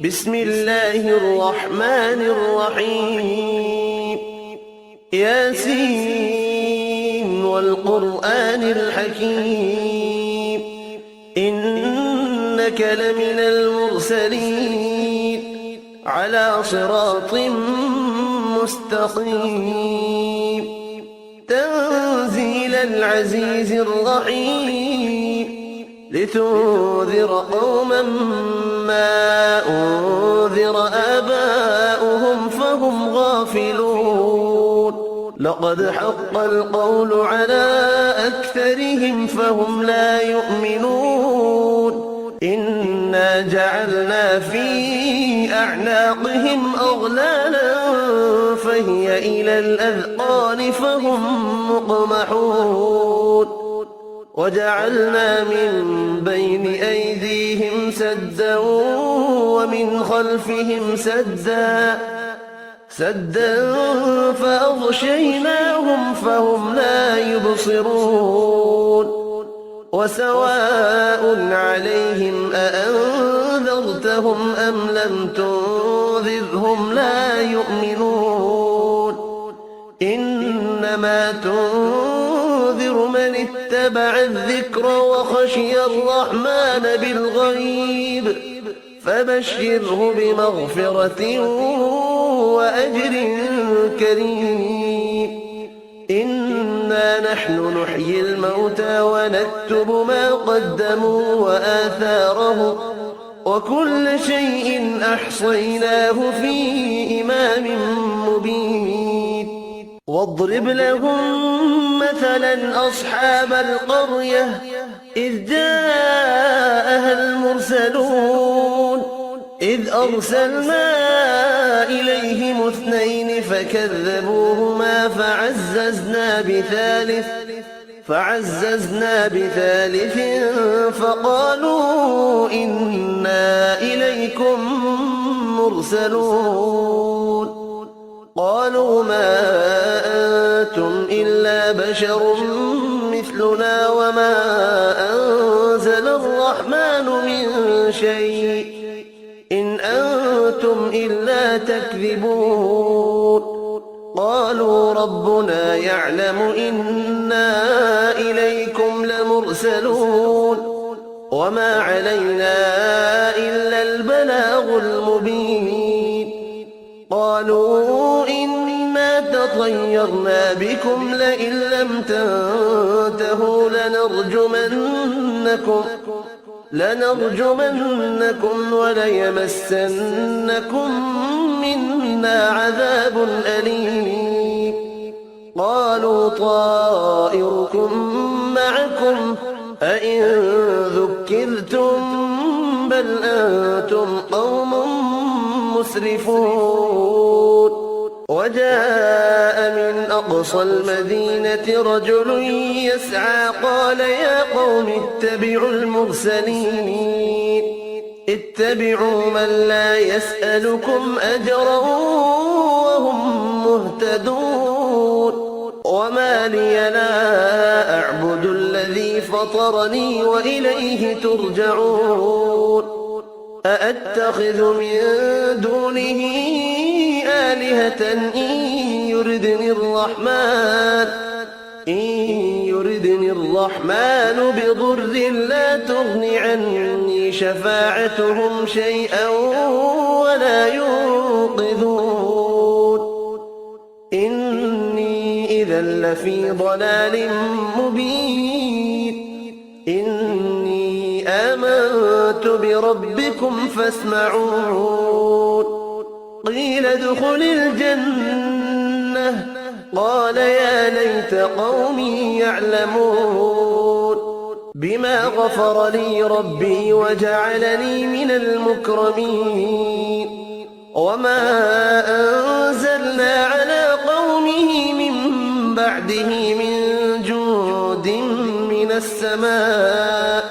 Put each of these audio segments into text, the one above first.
بسم الله الرحمن الرحيم ياسين والقرآن الحكيم إنك لمن المرسلين على صراط مستقيم تنزيل العزيز الرحيم لتنذر قوما ما أنذر آباؤهم فهم غافلون لقد حق القول على أكثرهم فهم لا يؤمنون إنا جعلنا في أعناقهم أغلالا فهي إلى الأذقان فهم مقمحون وجعلنا من بين أيديهم سدا ومن خلفهم سدا فأغشيناهم فهم لا يبصرون وسواء عليهم أأنذرتهم أم لم تنذرهم لا يؤمنون إنما تنذر من اتبع الذكر وخشي الرحمن بالغيب فبشره بمغفرة وأجر كريم إنا نحن نحيي الموتى ونكتب ما قدموا وآثارهم وكل شيء أحصيناه في إمام مبين واضرب لهم مثلا أصحاب القرية إذ جاءها المرسلون إذ أرسلنا إليهم اثنين فكذبوهما فعززنا بثالث فقالوا إنا إليكم مرسلون قالوا ما أنتم إلا بشر مثلنا وما أنزل الرحمن من شيء إن أنتم إلا تكذبون قالوا ربنا يعلم إنا إليكم لمرسلون وما علينا إلا البلاغ المبين قالوا إنا تطيرنا بكم لئن لم تنتهوا لنرجمنكم وليمسنكم منا عذاب أليم قالوا طائركم معكم أئن ذكرتم بل أنتم قوم مسرفون وجاء من أقصى المدينة رجل يسعى قال يا قوم اتبعوا المرسلين اتبعوا من لا يسألكم أجرا وهم مهتدون وما لي لا أعبد الذي فطرني وإليه ترجعون أأتخذ من دونه آلهة إن يردني الرحمن بضر لا تغن عني شفاعتهم شيئا ولا ينقذون إني إذا لفي ضلال مبين إني آمنت بربكم فاسمعون قيل ادخل الجنة قال يا ليت قومي يعلمون بما غفر لي ربي وجعلني من المكرمين وما أنزلنا على قومه من بعده من جود من السماء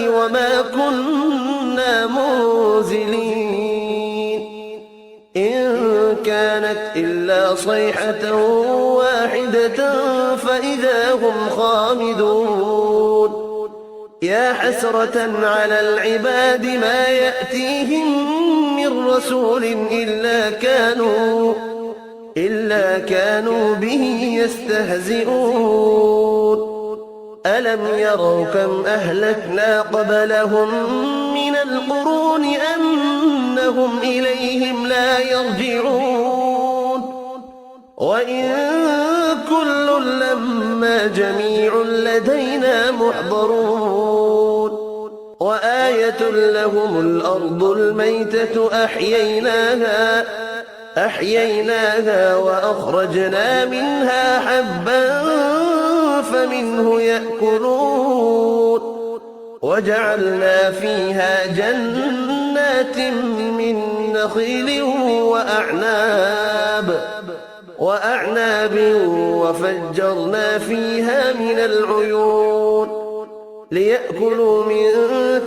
وما كنا منزلين إن كانت إلا صيحة واحدة فإذا هم خامدون يا حسرة على العباد ما يأتيهم من رسول إلا كانوا به يستهزئون ألم يروا كم أهلكنا قبلهم من القرون أنهم إليهم لا يرجعون وإن كل لما جميع لدينا محضرون وآية لهم الأرض الميتة أحييناها وأخرجنا منها حبا فمنه يأكلون وجعلنا فيها جنات من نخيل وأعناب وفجرنا فيها من العيون ليأكلوا من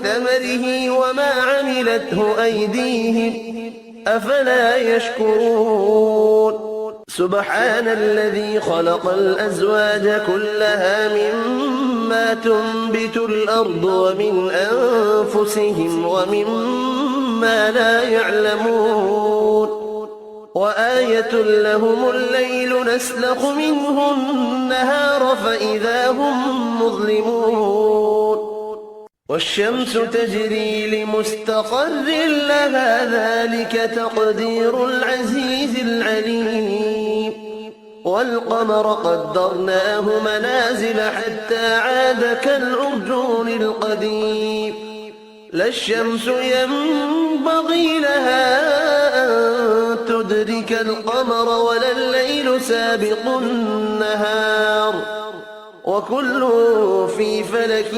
ثمره وما عملته أيديهم أفلا يشكرون سبحان الذي خلق الأزواج كلها مما تنبت الأرض ومن أنفسهم ومما لا يعلمون وآية لهم الليل نسلخ منه النهار فإذا هم مظلمون والشمس تجري لمستقر لها ذلك تقدير العزيز العليم والقمر قدرناه منازل حتى عاد كالعرجون القديم لا الشمس ينبغي لها أن تدرك القمر ولا الليل سابق النهار وكل في فلك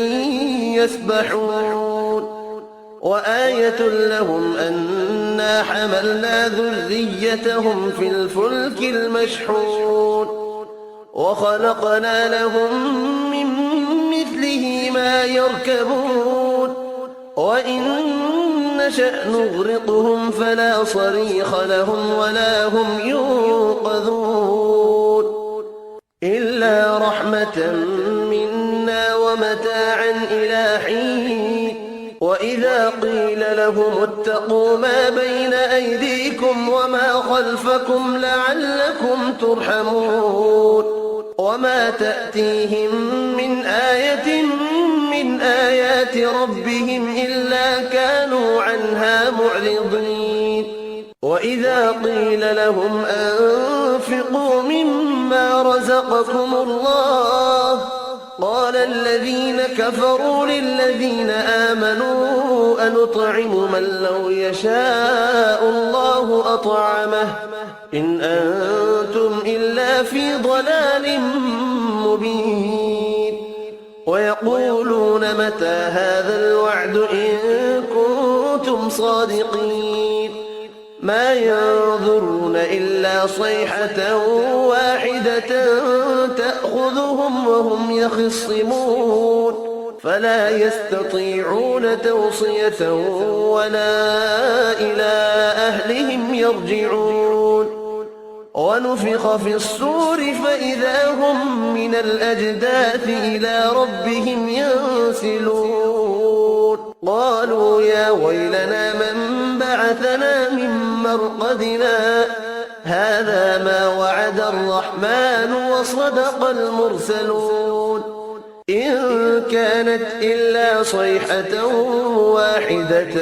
يسبحون وآية لهم أنا حملنا ذريتهم في الفلك المشحون وخلقنا لهم من مثله ما يركبون وإن نشأ نغرقهم فلا صريخ لهم ولا هم ينقذون إلا رحمة منا ومتاعا إلى حين وإذا قيل لهم اتقوا ما بين أيديكم وما خلفكم لعلكم ترحمون وما تأتيهم من آية من آيات ربهم إلا كانوا عنها معرضين وإذا قيل لهم أنفقوا مما رزقكم الله قال الذين كفروا للذين آمنوا أنطعم من لو يشاء الله أطعمه إن أنتم إلا في ضلال مبين ويقولون متى هذا الوعد إن كنتم صادقين ما ينظرون إلا صيحة واحدة تأخذهم وهم يخصمون فلا يستطيعون توصية ولا إلى أهلهم يرجعون ونفخ في الصور فإذا هم من الأجداث إلى ربهم ينسلون قالوا يا ويلنا من بعثنا من مرقدنا هذا ما وعد الرحمن وصدق المرسلون إن كانت إلا صيحة واحدة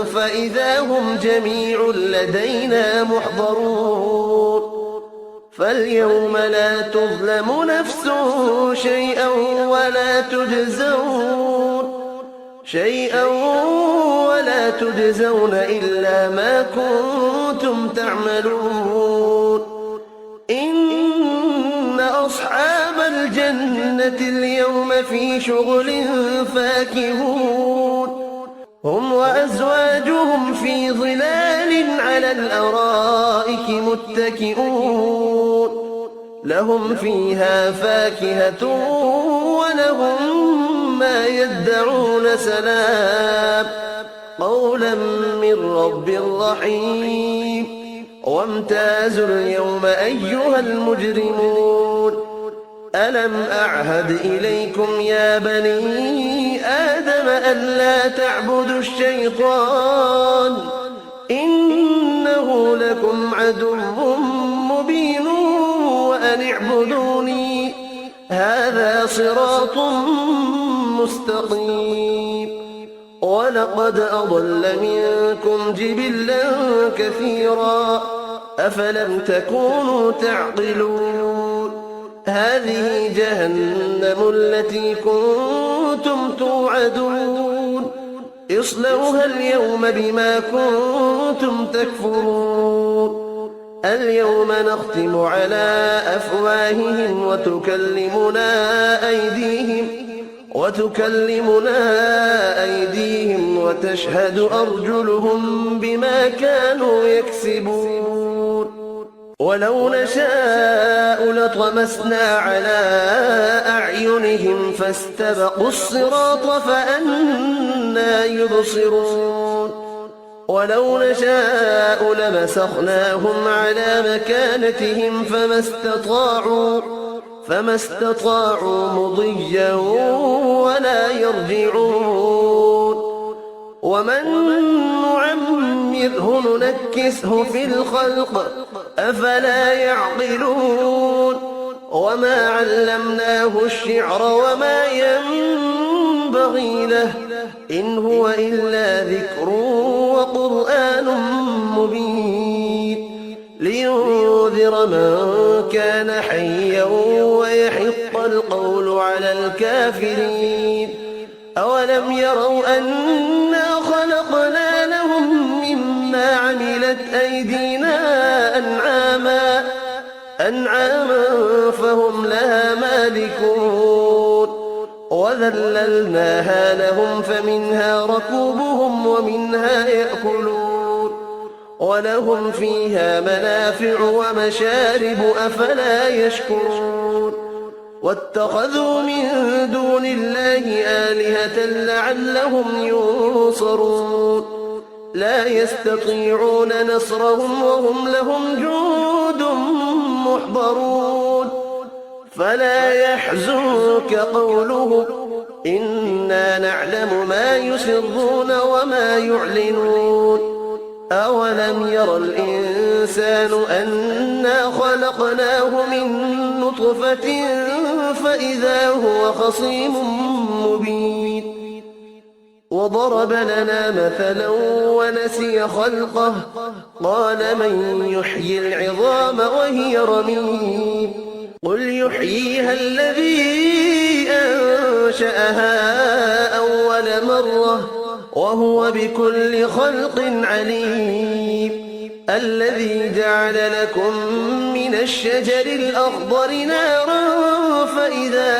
فإذا هم جميع لدينا محضرون فاليوم لا تظلم نفس شيئا ولا تجزون إلا ما كنتم تعملون إن أصحاب الجنة اليوم في شغل فاكهون هم وأزواجهم في ظلال على الأرائك متكئون لهم فيها فاكهة ولهم ما يدعون سلام قولا من رب رحيم وامتازوا اليوم أيها المجرمون ألم أعهد إليكم يا بني آدم ألا تعبدوا الشيطان إنه لكم عدو مبين وأن اعبدوني هذا صراط مستقيم ولقد أضل منكم جبلا كثيرا أفلم تكونوا تعقلون هذه جهنم التي كنتم توعدون اصلوها اليوم بما كنتم تكفرون اليوم نختم على أفواههم وتكلمنا أيديهم وتشهد أرجلهم بما كانوا يكسبون ولو نشاء لطمسنا على أعينهم فاستبقوا الصراط فأنى يبصرون ولو نشاء لمسخناهم على مكانتهم فما استطاعوا مضيا ولا يرجعون ومن نعمره ننكسه في الخلق أفلا يعقلون وما علمناه الشعر وما ينبغي له إن هو إلا ذكر وقرآن مبين لينذر من كان حيا ويحق القول على الكافرين أولم يروا أنا خلقنا لهم مما عملت أيدينا أنعاما فهم لها مالكون وذللناها لهم فمنها ركوبهم ومنها يأكلون ولهم فيها منافع ومشارب أفلا يشكرون واتخذوا من دون الله آلهة لعلهم ينصرون لا يستطيعون نصرهم وهم لهم جند محضرون فلا يحزنك قولهم إنا نعلم ما يسرون وما يعلنون أولم ير الإنسان أنا خلقناه من نطفة فإذا هو خصيم مبين وضرب لنا مثلا ونسي خلقه قال من يحيي العظام وهي رميم قل يحييها الذي أنشأها أول مرة وهو بكل خلق عليم الذي جعل لكم من الشجر الأخضر نارا فإذا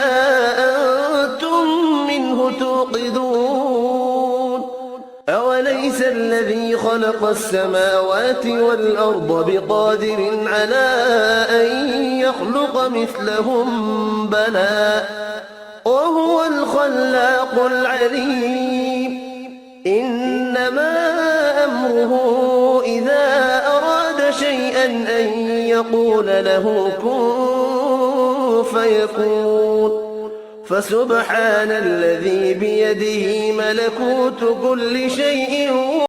أنتم منه توقدون أوليس الذي خلق السماوات والأرض بقادر على أن يخلق مثلهم بلى وهو الخلاق العليم إنما أمره إذا أراد شيئا أن يقول له كن فيكون فسبحان الذي بيده ملكوت كل شيء